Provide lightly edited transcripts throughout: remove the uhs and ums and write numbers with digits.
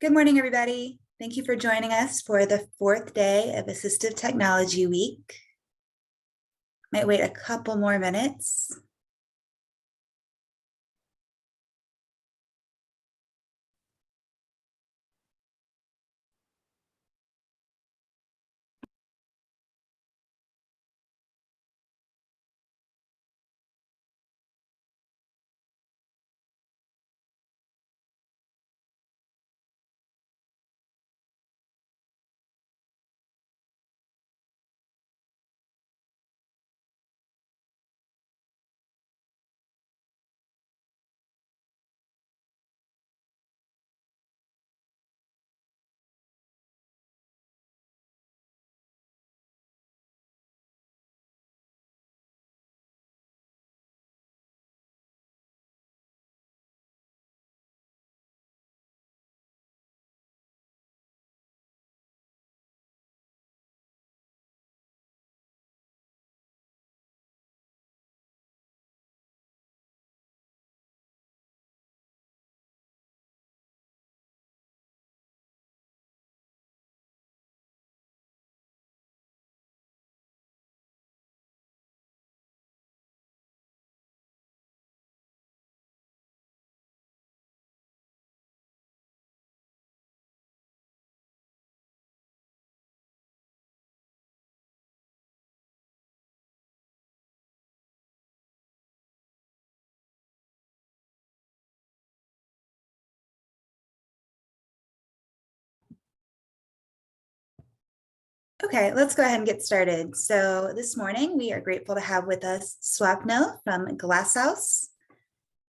Good morning, everybody. Thank you for joining us for the fourth day of Assistive Technology Week. Might wait a couple more minutes. Okay, let's go ahead and get started. So this morning, we are grateful to have with us Swapnil from Glassouse.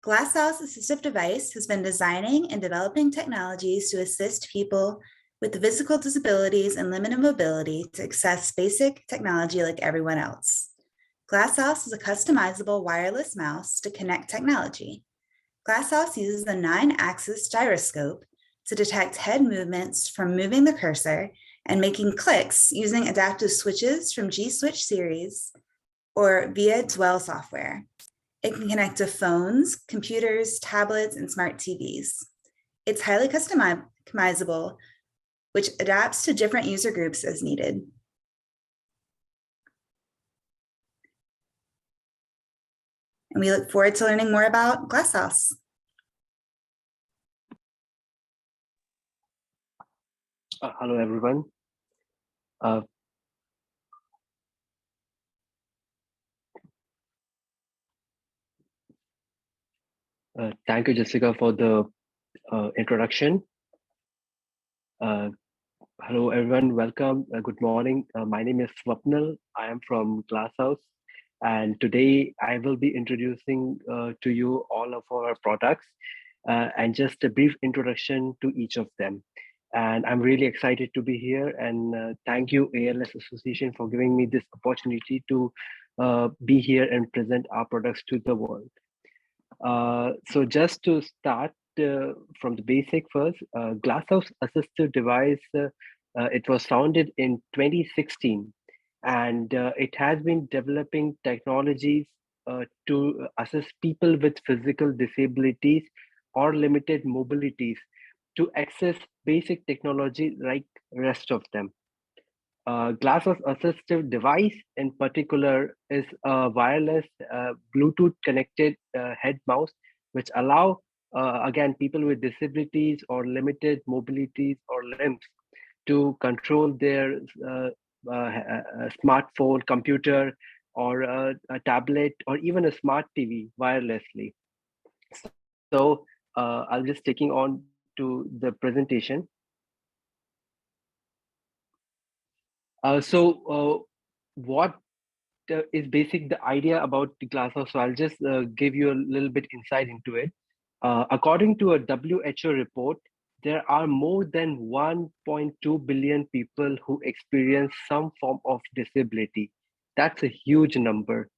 Glassouse Assistive Device has been designing and developing technologies to assist people with physical disabilities and limited mobility to access basic technology like everyone else. Glassouse is a customizable wireless mouse to connect technology. Glassouse uses a 9-axis gyroscope to detect head movements from moving the cursor and making clicks using adaptive switches from G Switch series or via Dwell software. It can connect to phones, computers, tablets, and smart TVs. It's highly customizable, which adapts to different user groups as needed. And we look forward to learning more about Glassouse. Hello, everyone. Thank you, Jessica, for the introduction. Hello, everyone. Welcome. Good morning. My name is Swapnil. I am from Glassouse. And today I will be introducing to you all of our products and just a brief introduction to each of them. And I'm really excited to be here. And thank you, ALS Association, for giving me this opportunity to be here and present our products to the world. So just to start from the basic first, Glassouse Assistive Device, it was founded in 2016, and it has been developing technologies to assist people with physical disabilities or limited mobilities to access basic technology like rest of them. Glassouse Assistive Device in particular is a wireless Bluetooth connected head mouse, which allow, again, people with disabilities or limited mobilities or limbs to control their smartphone, computer, or a tablet, or even a smart TV wirelessly. So I'll just taking on to the presentation. What is basic the idea about the Glassouse? So I'll just give you a little bit insight into it. According to a WHO report, there are more than 1.2 billion people who experience some form of disability. That's a huge number.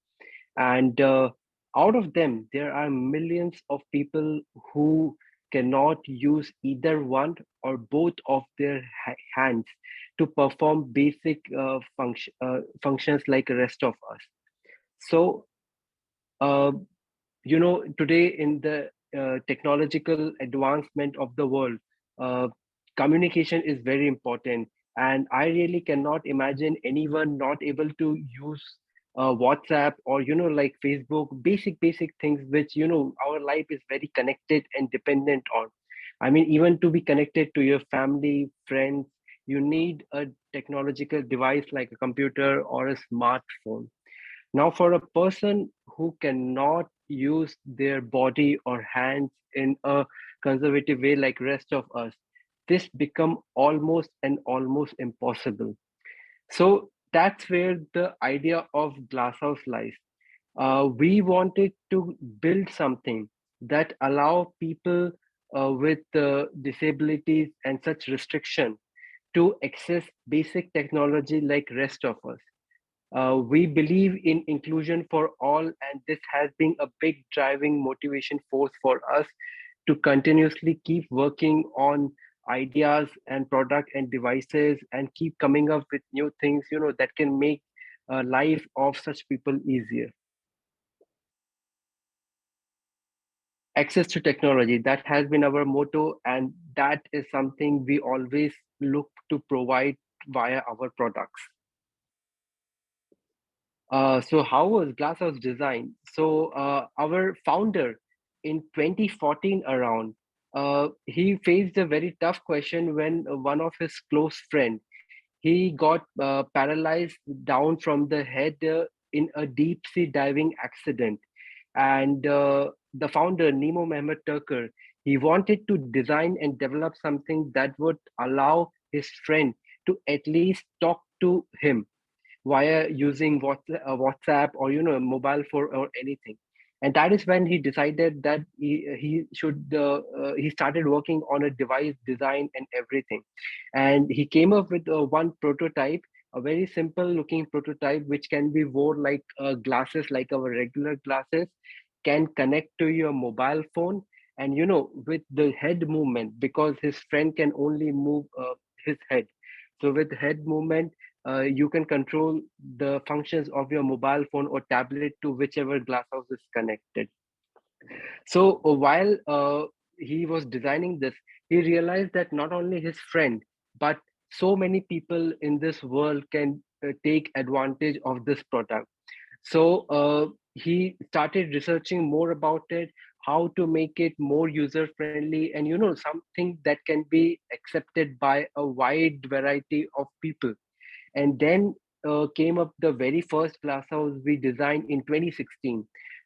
And out of them, there are millions of people who cannot use either one or both of their hands to perform basic functions like the rest of us. So, you know, today in the technological advancement of the world, communication is very important, and I really cannot imagine anyone not able to use WhatsApp or like Facebook, basic things which our life is very connected and dependent on. I mean, even to be connected to your family, friends, you need a technological device like a computer or a smartphone. Now, for a person who cannot use their body or hands in a conservative way like rest of us, this become almost impossible. So that's where the idea of Glasshouse lies. We wanted to build something that allow people with disabilities and such restriction to access basic technology like rest of us. We believe in inclusion for all, and this has been a big driving motivation force for us to continuously keep working on ideas and product and devices and keep coming up with new things that can make life of such people easier. Access to technology, that has been our motto, and that is something we always look to provide via our products. So how was Glasshouse designed? So our founder in 2014 around, he faced a very tough question when one of his close friend, he got paralyzed down from the head in a deep sea diving accident. And the founder, Nemo Mehmet Turker, he wanted to design and develop something that would allow his friend to at least talk to him via using WhatsApp or a mobile phone or anything. And that is when he decided that he started working on a device design and everything. And he came up with one prototype, a very simple looking prototype which can be worn like glasses, like our regular glasses, can connect to your mobile phone. And with the head movement, because his friend can only move his head, so with head movement, you can control the functions of your mobile phone or tablet to whichever glasshouse is connected. So while he was designing this, he realized that not only his friend, but so many people in this world can take advantage of this product. So he started researching more about it, how to make it more user friendly, and something that can be accepted by a wide variety of people. And then came up the very first glasshouse we designed in 2016,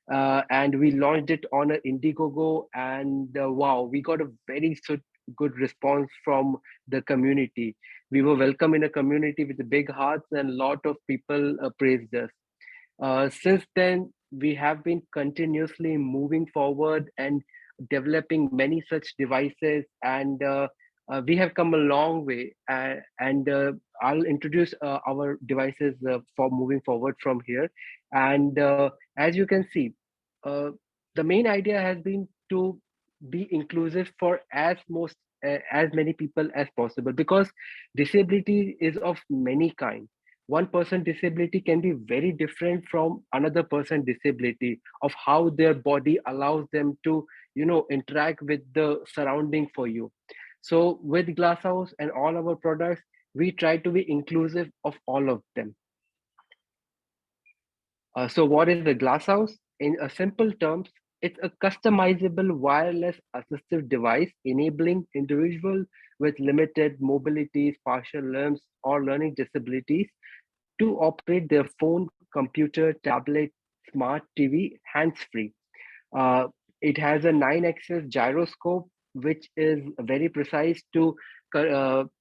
and we launched it on an Indiegogo, and wow, we got a very good response from the community. We were welcome in a community with big hearts, and a lot of people praised us. Since then, we have been continuously moving forward and developing many such devices, and we have come a long way. And I'll introduce our devices for moving forward from here. And as you can see, uh, the main idea has been to be inclusive for as many people as possible, because disability is of many kinds. One person disability can be very different from another person disability, of how their body allows them to interact with the surrounding for you. So with Glasshouse and all our products, we try to be inclusive of all of them. So what is the Glasshouse? In a simple terms, it's a customizable wireless assistive device enabling individuals with limited mobilities, partial limbs, or learning disabilities to operate their phone, computer, tablet, smart TV hands-free. Uh, it has a 9-axis gyroscope, which is very precise to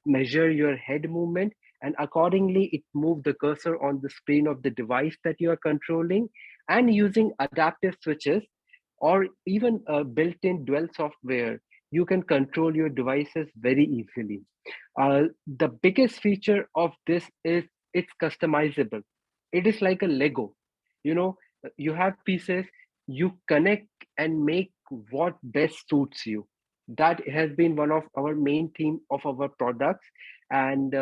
measure your head movement, and accordingly, it moves the cursor on the screen of the device that you are controlling. And using adaptive switches or even a built-in dual software, you can control your devices very easily. The biggest feature of this is it's customizable. It is like a Lego. You know, you have pieces, you connect and make what best suits you. That has been one of our main theme of our products. And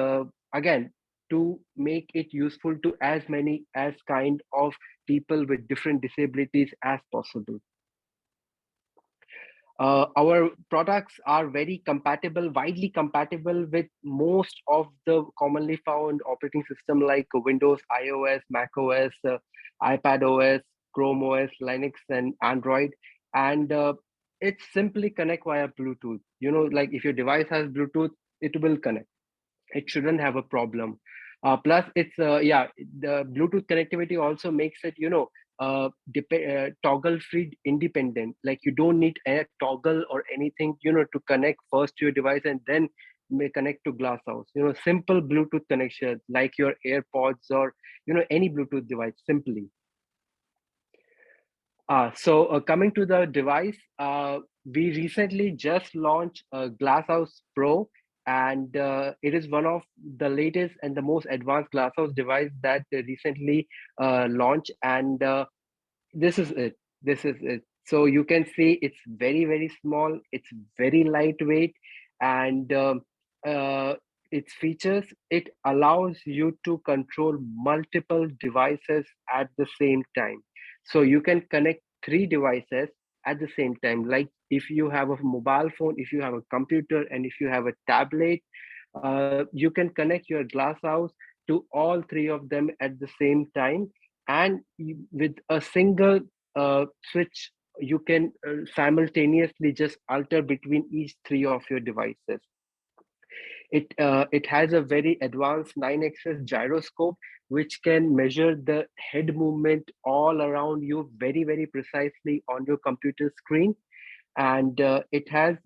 again, to make it useful to as many as kind of people with different disabilities as possible. Our products are very compatible, widely compatible with most of the commonly found operating system like Windows, iOS, Mac OS, iPad OS, Chrome OS, Linux, and Android. And it simply connect via Bluetooth. Like if your device has Bluetooth, it will connect. It shouldn't have a problem. Plus it's the Bluetooth connectivity also makes it toggle free independent. Like you don't need a toggle or anything to connect first to your device and then may connect to Glasshouse. Simple Bluetooth connection like your AirPods or any Bluetooth device simply. So coming to the device, we recently just launched Glasshouse Pro, and it is one of the latest and the most advanced Glasshouse device that they recently launched. And this is it. This is it. So you can see it's very, very small. It's very lightweight, and its features, it allows you to control multiple devices at the same time. So you can connect three devices at the same time. Like if you have a mobile phone, if you have a computer, and if you have a tablet, you can connect your Glasshouse to all three of them at the same time. And with a single switch, you can simultaneously just alter between each three of your devices. It has a very advanced 9-axis gyroscope, which can measure the head movement all around you very, very precisely on your computer screen. And it has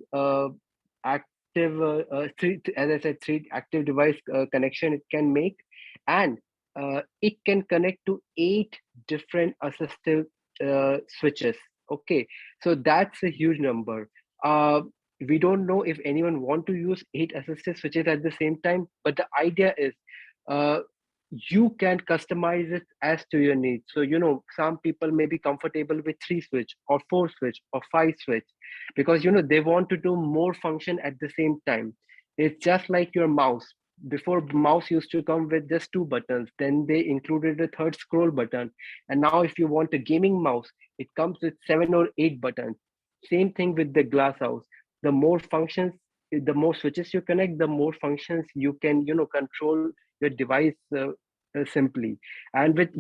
active three, as I said, three active device connection it can make. And it can connect to 8 different assistive switches. Okay, so that's a huge number. We don't know if anyone want to use 8 assistive switches at the same time, but the idea is uh, you can customize it as to your needs. So some people may be comfortable with 3 switch or 4 switch or 5 switch, because they want to do more function at the same time. It's just like your mouse. Before, mouse used to come with just 2 buttons, then they included a third scroll button, and now if you want a gaming mouse, it comes with 7 or 8 buttons. Same thing with the Glasshouse. The more functions, the more switches you connect, the more functions you can control your device simply. And with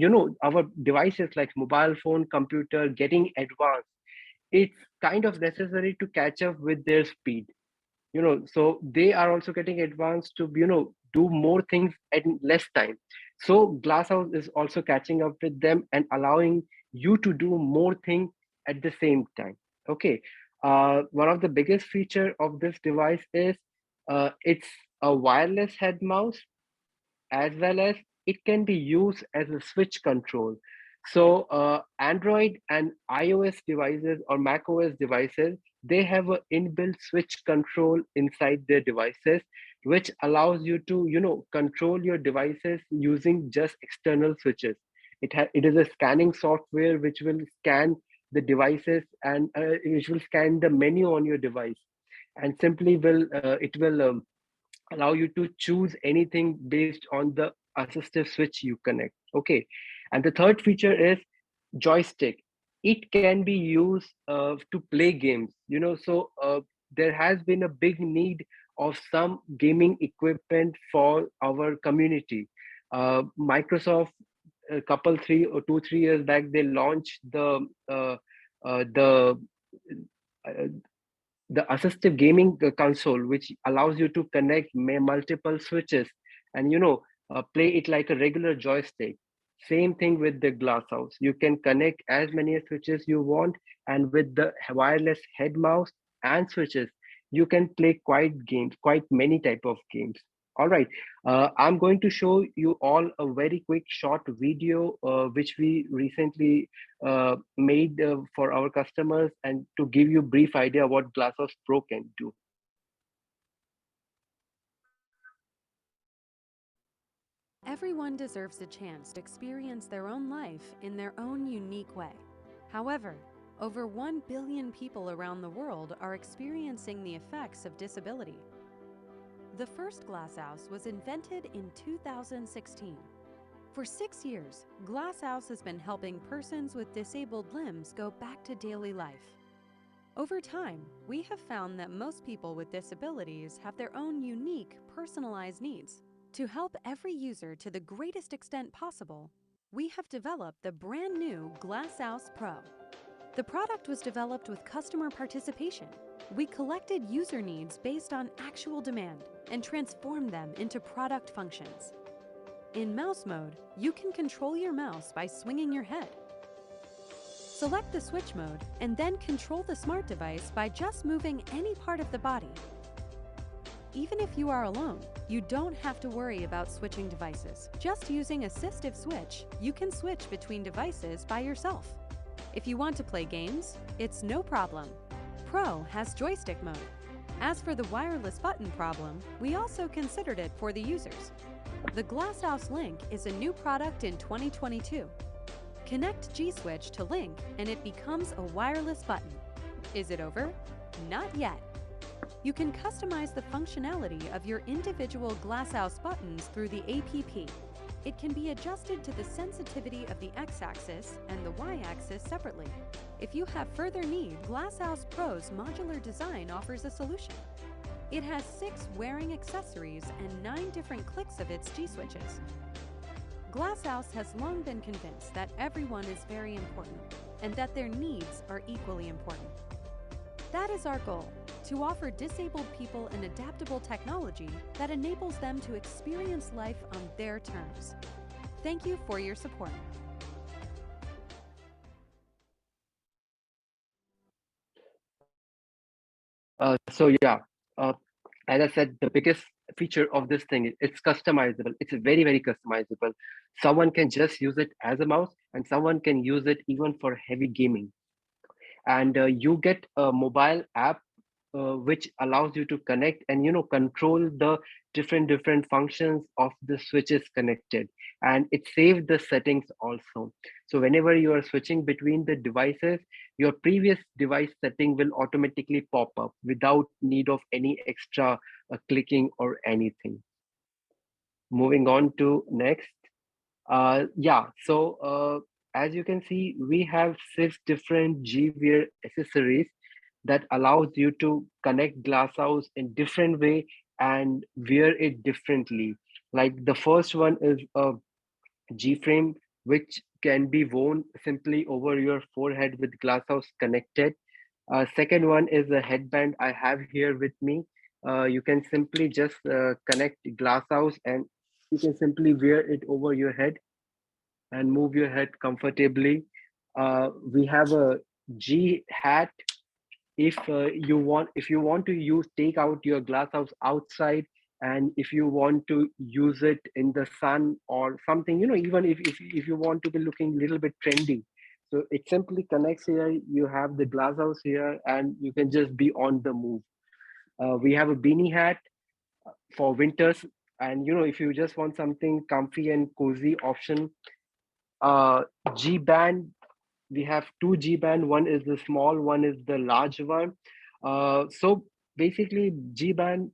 our devices like mobile phone, computer getting advanced, it's kind of necessary to catch up with their speed. So they are also getting advanced to do more things at less time. So Glasshouse is also catching up with them and allowing you to do more things at the same time. Okay, one of the biggest feature of this device is it's a wireless head mouse, as well as it can be used as a switch control. So Android and iOS devices or Mac OS devices, they have an inbuilt switch control inside their devices, which allows you to control your devices using just external switches. It is a scanning software which will scan the devices, and which will scan the menu on your device, and simply will allow you to choose anything based on the assistive switch you connect. Okay, and the third feature is joystick. It can be used to play games. So there has been a big need of some gaming equipment for our community. Microsoft, a couple 3 or 2 3 years back, they launched uh, the assistive gaming console, which allows you to connect multiple switches and play it like a regular joystick. Same thing with the Glasshouse. You can connect as many switches you want, and with the wireless head mouse and switches, you can play quite many type of games. All right, I'm going to show you all a very quick short video which we recently made for our customers, and to give you brief idea what Glassouse Pro can do. Everyone deserves a chance to experience their own life in their own unique way. However, over 1 billion people around the world are experiencing the effects of disability. The first Glasshouse was invented in 2016. For 6 years, Glasshouse has been helping persons with disabled limbs go back to daily life. Over time, we have found that most people with disabilities have their own unique, personalized needs. To help every user to the greatest extent possible, we have developed the brand new Glassouse Pro. The product was developed with customer participation. We collected user needs based on actual demand and transformed them into product functions. In mouse mode, you can control your mouse by swinging your head. Select the switch mode and then control the smart device by just moving any part of the body. Even if you are alone, you don't have to worry about switching devices. Just using Assistive Switch, you can switch between devices by yourself. If you want to play games, it's no problem. Pro has joystick mode. As for the wireless button problem, we also considered it for the users. The Glassouse Link is a new product in 2022. Connect G-Switch to Link and it becomes a wireless button. Is it over? Not yet. You can customize the functionality of your individual Glassouse buttons through the app. It can be adjusted to the sensitivity of the X-axis and the Y-axis separately. If you have further need, Glassouse Pro's modular design offers a solution. It has 6 wearing accessories and 9 different clicks of its G-switches. Glassouse has long been convinced that everyone is very important and that their needs are equally important. That is our goal, to offer disabled people an adaptable technology that enables them to experience life on their terms. Thank you for your support. As I said, the biggest feature of this thing is it's customizable. It's very, very customizable. Someone can just use it as a mouse and someone can use it even for heavy gaming. And you get a mobile app which allows you to connect and control the different functions of the switches connected, and it saves the settings also. So whenever you are switching between the devices, your previous device setting will automatically pop up without need of any extra clicking or anything. Moving on to next. As you can see, we have 6 different G-Wear accessories that allows you to connect Glassouse in different way and wear it differently. Like the first one is a G-frame, which can be worn simply over your forehead with Glassouse connected. Second one is a headband I have here with me. You can simply just connect Glassouse and you can simply wear it over your head and move your head comfortably. We have a G hat. If you want to take out your Glassouse outside, and if you want to use it in the sun or something, even if you want to be looking a little bit trendy, so it simply connects here. You have the Glassouse here and you can just be on the move. We have a beanie hat for winters, and if you just want something comfy and cozy option. G-band, we have 2 G-band, one is the small, one is the large one. So basically G-band,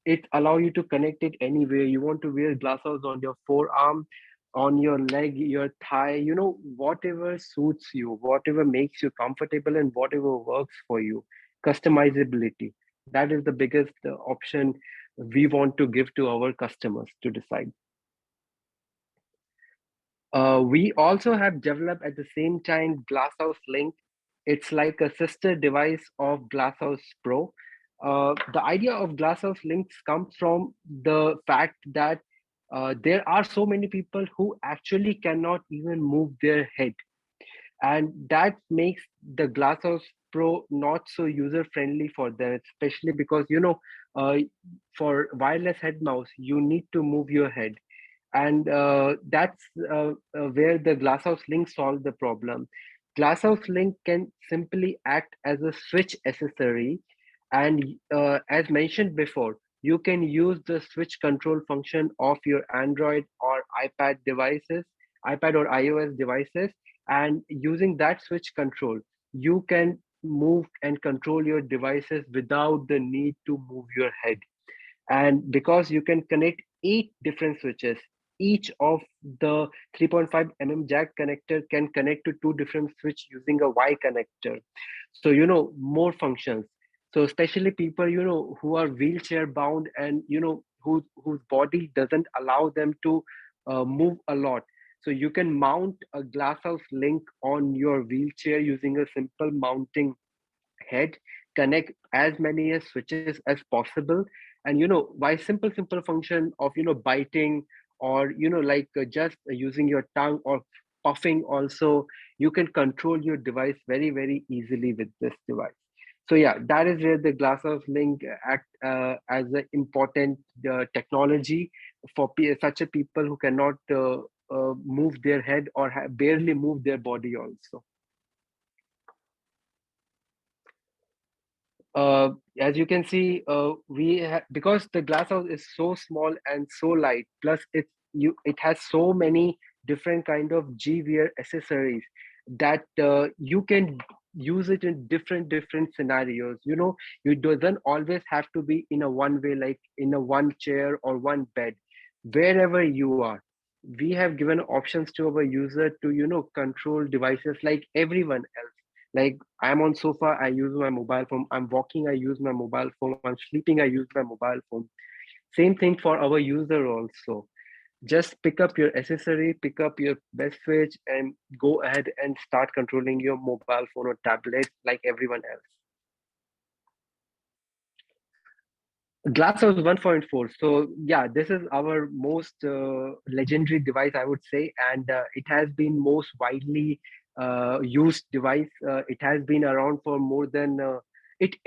it allow you to connect it anywhere. You want to wear Glassouse on your forearm, on your leg, your thigh, whatever suits you, whatever makes you comfortable and whatever works for you. Customizability, that is the biggest option we want to give to our customers to decide. We also have developed at the same time Glassouse Link. It's like a sister device of Glassouse Pro. The idea of Glassouse Links comes from the fact that there are so many people who actually cannot even move their head. And that makes the Glassouse Pro not so user-friendly for them, especially because, for wireless head mouse, you need to move your head. And that's where the Glassouse Link solved the problem. Glassouse Link can simply act as a switch accessory, and as mentioned before, you can use the switch control function of your Android or iPad devices, iPad or iOS devices, and using that switch control, you can move and control your devices without the need to move your head. And because you can connect 8 different switches, each of the 3.5 jack connector can connect to two different switch using a Y connector. So, more functions. So especially people, who are wheelchair bound and, whose body doesn't allow them to move a lot. So you can mount a glasshouse link on your wheelchair using a simple mounting head, connect as many as switches as possible. And, by simple function of, biting or, just using your tongue or puffing also, you can control your device very, very easily with this device. So yeah, that is where the Glasshouse Link act as an important technology for such a people who cannot move their head or barely move their body also. As you can see, because the glass house is so small and so light, plus it has so many different kind of G-wear accessories that you can use it in different scenarios. You doesn't always have to be in a one way, like in a one chair or one bed. Wherever you are, we have given options to our user to control devices like everyone else. Like I'm on sofa, I use my mobile phone. I'm walking, I use my mobile phone. I'm sleeping, I use my mobile phone. Same thing for our user also. Just pick up your accessory, pick up your best switch, and go ahead and start controlling your mobile phone or tablet like everyone else. Glassouse 1.4. So yeah, this is our most legendary device, I would say, and it has been most widely used device. It has been around for more than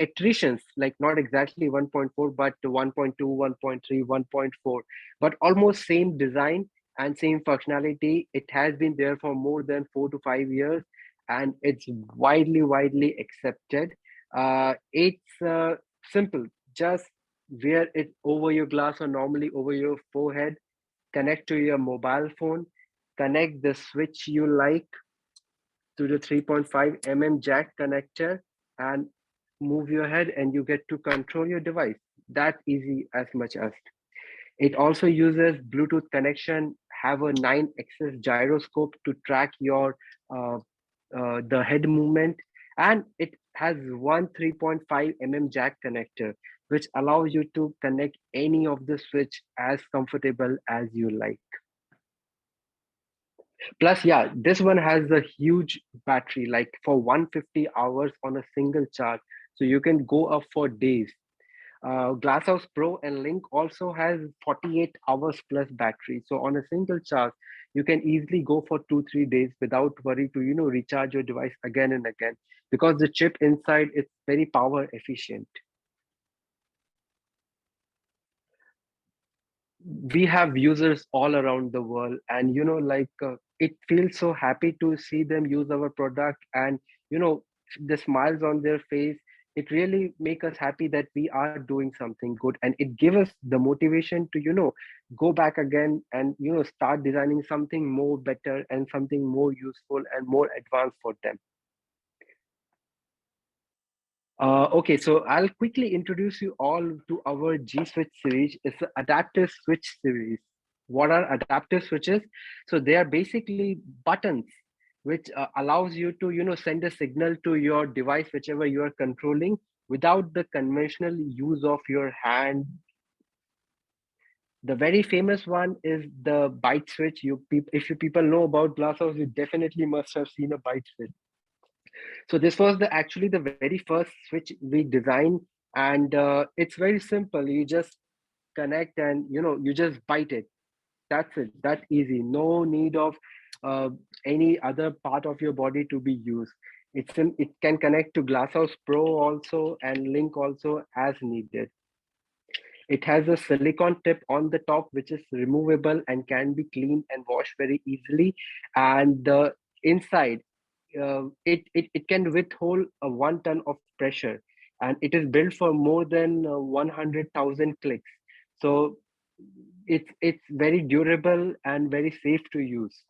iterations, like not exactly 1.4, but 1.2, 1.3, 1.4, but almost same design and same functionality. It has been there for more than 4 to 5 years, and it's widely accepted. It's simple. Just wear it over your glass or normally over your forehead, connect to your mobile phone, connect the switch you like to the 3.5 jack connector, and move your head and you get to control your device. That easy as much as. It also uses Bluetooth connection, have a 9-axis gyroscope to track your uh, the head movement, and it has one 3.5 jack connector, which allows you to connect any of the switch as comfortable as you like. Plus, yeah, this one has a huge battery, like for 150 hours on a single charge, so you can go up for days. Glasshouse Pro and Link also has 48 hours plus battery. So on a single charge, you can easily go for 2-3 days without worry to recharge your device again and again, because the chip inside is very power efficient. We have users all around the world, and it feels so happy to see them use our product, and the smiles on their face. It really make us happy that we are doing something good, and it gives us the motivation to go back again and start designing something more better and something more useful and more advanced for them. Okay, so I'll quickly introduce you all to our G Switch series. It's an adaptive switch series. What are adaptive switches? So they are basically buttons which allows you to send a signal to your device, whichever you are controlling, without the conventional use of your hand. The very famous one is the byte switch. If you people know about Glasshouse, you definitely must have seen a byte switch. So this was actually the very first switch we designed, and it's very simple. You just connect and you just bite it. That's it. That easy. No need of any other part of your body to be used. It can connect to Glasshouse Pro also and Link also as needed. It has a silicone tip on the top, which is removable and can be cleaned and washed very easily. And the inside, it can withhold a 1 ton of pressure, and it is built for more than 100,000 clicks. So it's very durable and very safe to use.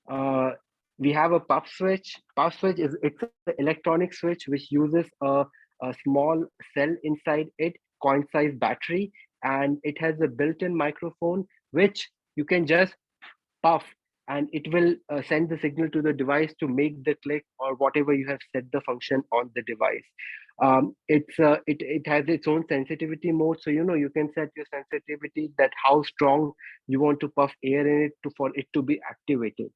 Uh, we have a puff switch. Puff switch it's an electronic switch which uses a small cell inside it, coin-sized battery, and it has a built-in microphone which you can just puff, and it will send the signal to the device to make the click or whatever you have set the function on the device. It has its own sensitivity mode, so you can set your sensitivity, that how strong you want to puff air in it for it to be activated.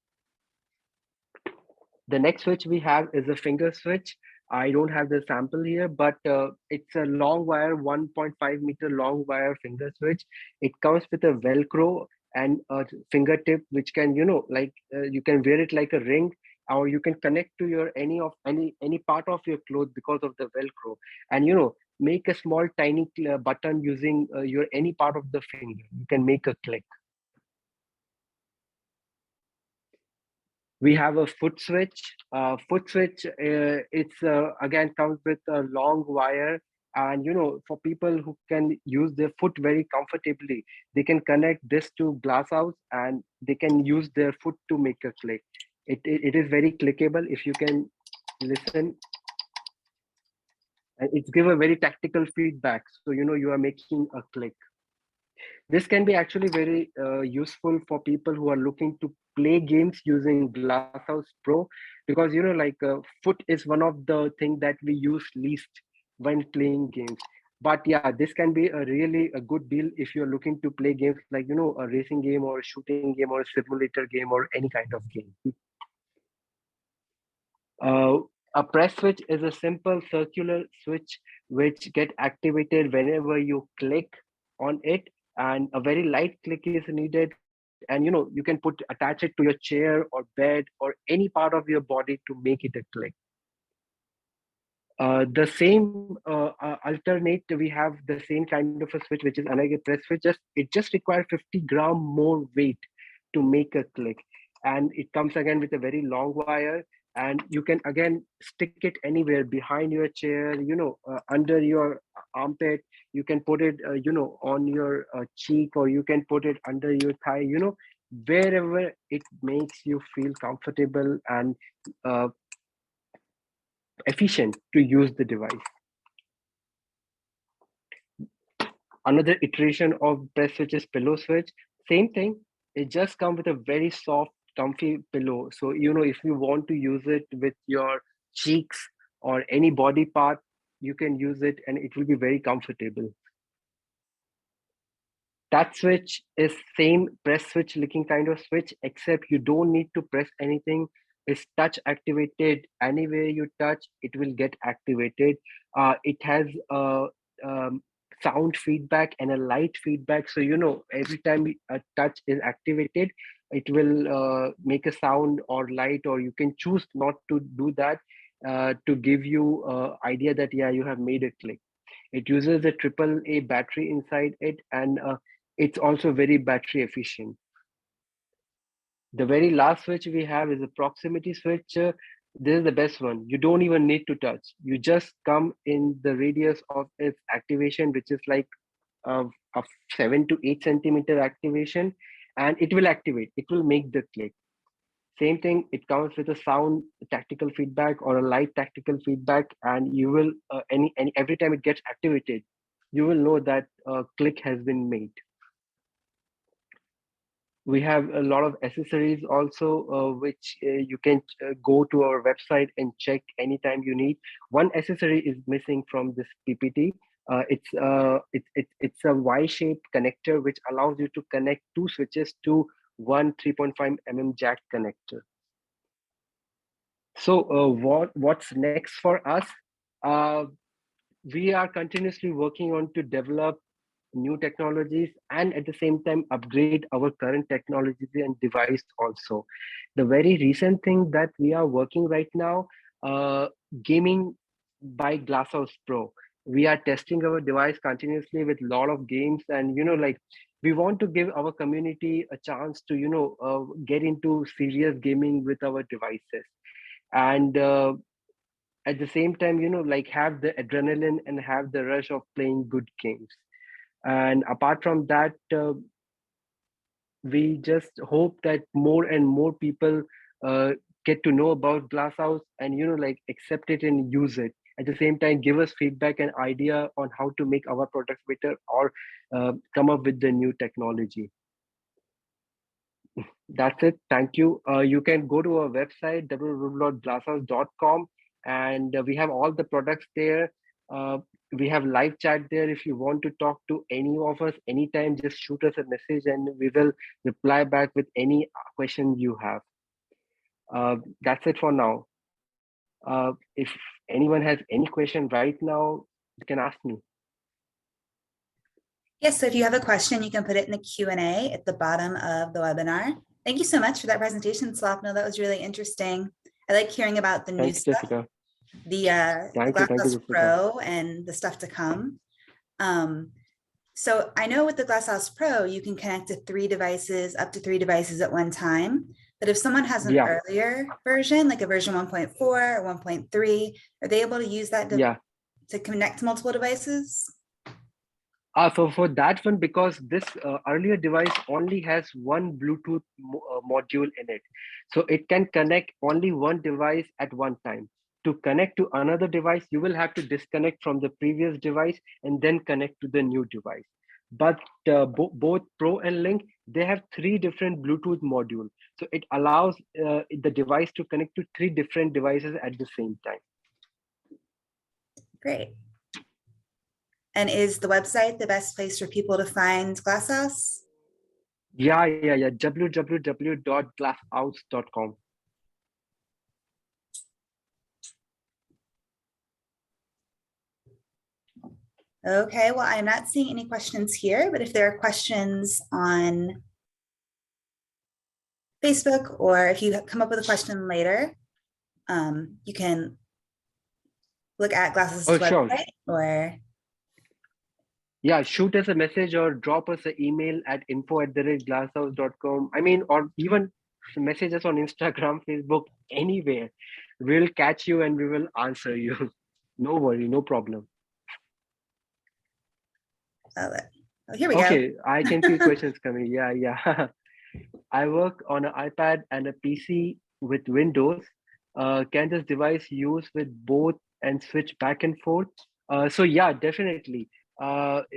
The next switch we have is a finger switch. I don't have the sample here, but it's a long wire, 1.5-meter long wire finger switch. It comes with a Velcro and a fingertip, which can, you can wear it like a ring, or you can connect to your any part of your clothes because of the Velcro, and make a small tiny button using your any part of the finger. You can make a click. We have a foot switch. Foot switch, it's again comes with a long wire, and for people who can use their foot very comfortably, they can connect this to Glassouse and they can use their foot to make a click. It is very clickable. If you can listen, and it's give a very tactical feedback. So you are making a click. This can be actually very useful for people who are looking to play games using Glasshouse Pro, because foot is one of the things that we use least when playing games. But yeah, this can be a really a good deal if you're looking to play games like a racing game or a shooting game or a simulator game or any kind of game. Uh, a press switch is a simple circular switch which get activated whenever you click on it, and a very light click is needed. And you can attach it to your chair or bed or any part of your body to make it a click. The same alternate, we have the same kind of a switch, which is another press switch. It just requires 50 gram more weight to make a click, and it comes again with a very long wire, and you can again stick it anywhere behind your chair, under your armpit. You can put it, on your cheek, or you can put it under your thigh. Wherever it makes you feel comfortable and uh, efficient to use the device. Another iteration of press switch is pillow switch. Same thing. It just comes with a very soft, comfy pillow. So if you want to use it with your cheeks or any body part, you can use it, and it will be very comfortable. That switch is same press switch looking kind of switch, except you don't need to press anything. It's touch activated. Anywhere you touch, it will get activated. It has a sound feedback and a light feedback. So every time a touch is activated, it will make a sound or light, or you can choose not to do that to give you idea that yeah, you have made a click. It uses a AAA battery inside it, and it's also very battery efficient. The very last switch we have is a proximity switch. This is the best one. You don't even need to touch. You just come in the radius of its activation, which is like a 7 to 8 centimeter activation, and it will activate. It will make the click. Same thing, it comes with a sound tactical feedback or a light tactical feedback, and you will every time it gets activated, you will know that a click has been made. We have a lot of accessories also, which you can go to our website and check anytime you need. One accessory is missing from this PPT. It's a Y-shaped connector which allows you to connect two switches to one 3.5 mm jack connector. So what's next for us? Uh, we are continuously working on to develop new technologies and at the same time upgrade our current technologies and device also. The very recent thing that we are working right now, gaming by Glassouse Pro. We are testing our device continuously with a lot of games, and we want to give our community a chance to get into serious gaming with our devices, and at the same time have the adrenaline and have the rush of playing good games. And apart from that, we just hope that more and more people get to know about Glasshouse and accept it and use it. At the same time, give us feedback and idea on how to make our products better, or come up with the new technology. That's it. Thank you. You can go to our website, www.glassouse.com, and we have all the products there. Uh, we have live chat there. If you want to talk to any of us anytime, just shoot us a message and we will reply back with any question you have. That's it for now. If anyone has any question right now, you can ask me. Yes, so if you have a question, you can put it in the Q&A at the bottom of the webinar. Thank you so much for that presentation, Swapna. That was really interesting. I like hearing about the new Thanks, stuff, Jessica. the Thank you, Glassouse Jessica. Pro and the stuff to come. So I know with the Glassouse Pro, you can connect to up to three devices at one time. But if someone has an earlier version, like a version 1.4 or 1.3, are they able to use that to connect to multiple devices? For that one, because this earlier device only has one Bluetooth module in it. So it can connect only one device at one time. To connect to another device, you will have to disconnect from the previous device and then connect to the new device. But both Pro and Link, they have three different Bluetooth modules. So it allows the device to connect to three different devices at the same time. Great. And is the website the best place for people to find Glassouse? Yeah. www.glassouse.com. Okay, well, I'm not seeing any questions here, but if there are questions on Facebook, or if you come up with a question later, you can look at Glassouse's website or... Yeah, shoot us a message or drop us an email at info@glassouse.com. I mean, or even message us on Instagram, Facebook, anywhere. We'll catch you and we will answer you. No worry, no problem. Oh, here we go. Okay, I can see questions coming. Yeah. I work on an iPad and a PC with Windows. Can this device use with both and switch back and forth? So yeah, definitely. Our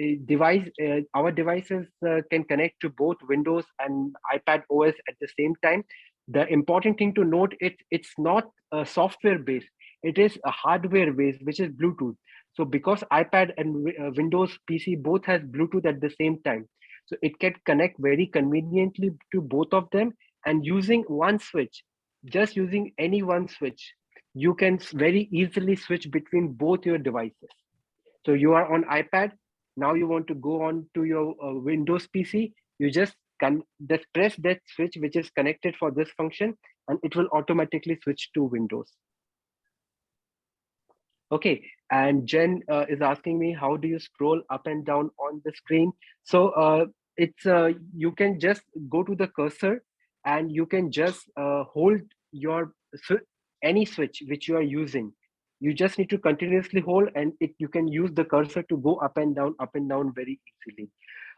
devices can connect to both Windows and iPad OS at the same time. The important thing to note, it's not software based. It is a hardware based, which is Bluetooth. So because iPad and Windows PC both has Bluetooth at the same time, so it can connect very conveniently to both of them, and using one switch, just using any one switch, you can very easily switch between both your devices. So you are on iPad, now you want to go on to your Windows PC, you just press that switch which is connected for this function, and it will automatically switch to Windows. Okay, and Jen is asking me, how do you scroll up and down on the screen? So you can just go to the cursor and you can just hold your any switch which you are using. You just need to continuously hold, and you can use the cursor to go up and down very easily.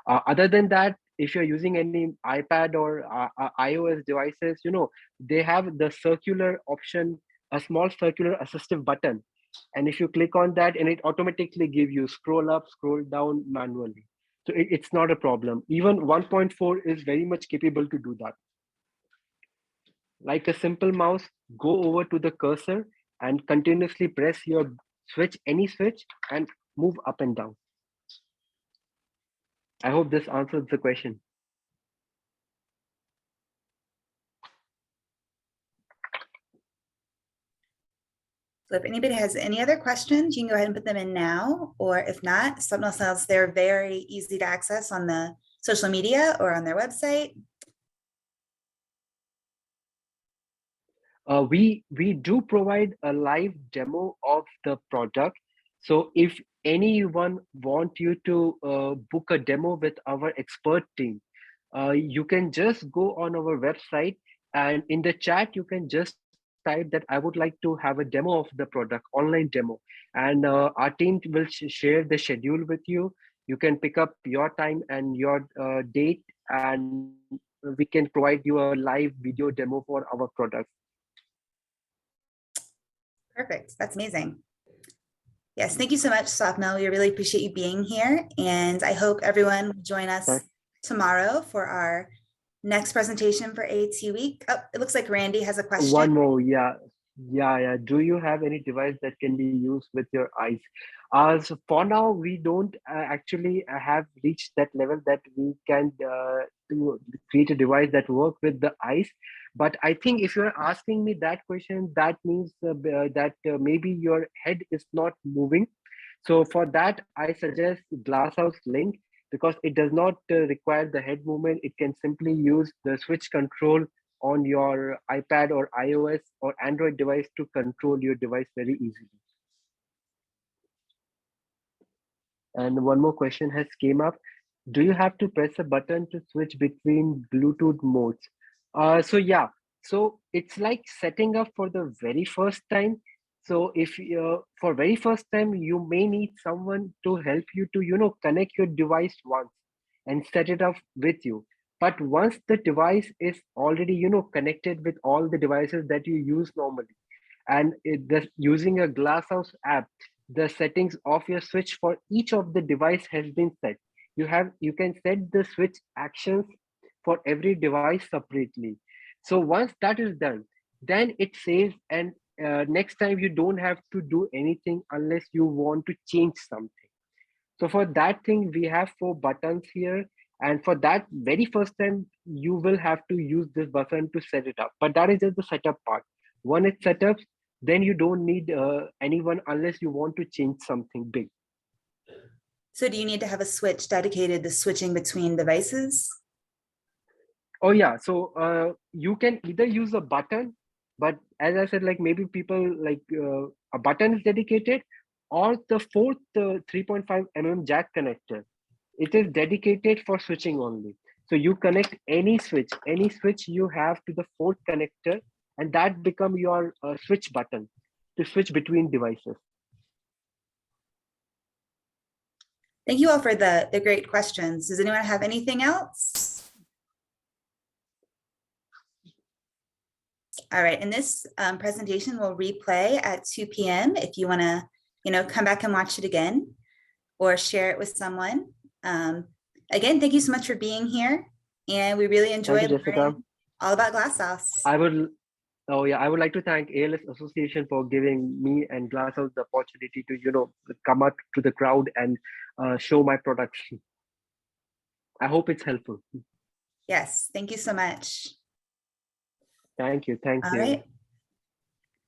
Other than that, if you're using any iPad or iOS devices, they have the circular option, a small circular assistive button. And if you click on that, and it automatically give you scroll up, scroll down manually. So it's not a problem. Even 1.4 is very much capable to do that. Like a simple mouse, go over to the cursor and continuously press your switch, any switch, and move up and down. I hope this answers the question. So if anybody has any other questions, you can go ahead and put them in now, or if not, Swapna says they're very easy to access on the social media or on their website. We do provide a live demo of the product. So if anyone want you to book a demo with our expert team, you can just go on our website, and in the chat you can just type that I would like to have a demo of the product, online demo, and our team will share the schedule with you. You can pick up your time and your date, and we can provide you a live video demo for our products. Perfect. That's amazing. Yes, thank you so much, Swapna. We really appreciate you being here, and I hope everyone will join us tomorrow for our Next presentation for AT Week. Oh, it looks like Randy has a question. One more, yeah. Do you have any device that can be used with your eyes? So for now, we don't actually have reached that level that we can create a device that work with the eyes. But I think if you're asking me that question, that means that maybe your head is not moving. So for that, I suggest Glasshouse Link because it does not require the head movement. It can simply use the switch control on your iPad or iOS or Android device to control your device very easily. And one more question has came up. Do you have to press a button to switch between Bluetooth modes? So it's like setting up for the very first time. So if for very first time, you may need someone to help you to connect your device once and set it up with you. But once the device is already connected with all the devices that you use normally, and using a Glasshouse app, the settings of your switch for each of the device has been set. You can set the switch actions for every device separately. So once that is done, then it saves, and next time you don't have to do anything unless you want to change something. So for that thing, we have 4 buttons here. And for that very first time, you will have to use this button to set it up. But that is just the setup part. When it's set up, then you don't need anyone unless you want to change something big. So do you need to have a switch dedicated to switching between devices? Oh yeah, so you can either use a button, but as I said, like maybe people like a button is dedicated, or the fourth 3.5 mm jack connector. It is dedicated for switching only. So you connect any switch you have to the fourth connector, and that become your switch button to switch between devices. Thank you all for the great questions. Does anyone have anything else? All right, and this presentation will replay at 2 p.m. if you want to, come back and watch it again or share it with someone. Again, thank you so much for being here. And we really enjoyed learning all about Glassouse. I would like to thank ALS Association for giving me and Glassouse the opportunity to, come up to the crowd and show my products. I hope it's helpful. Yes, thank you so much. Thank you. All right.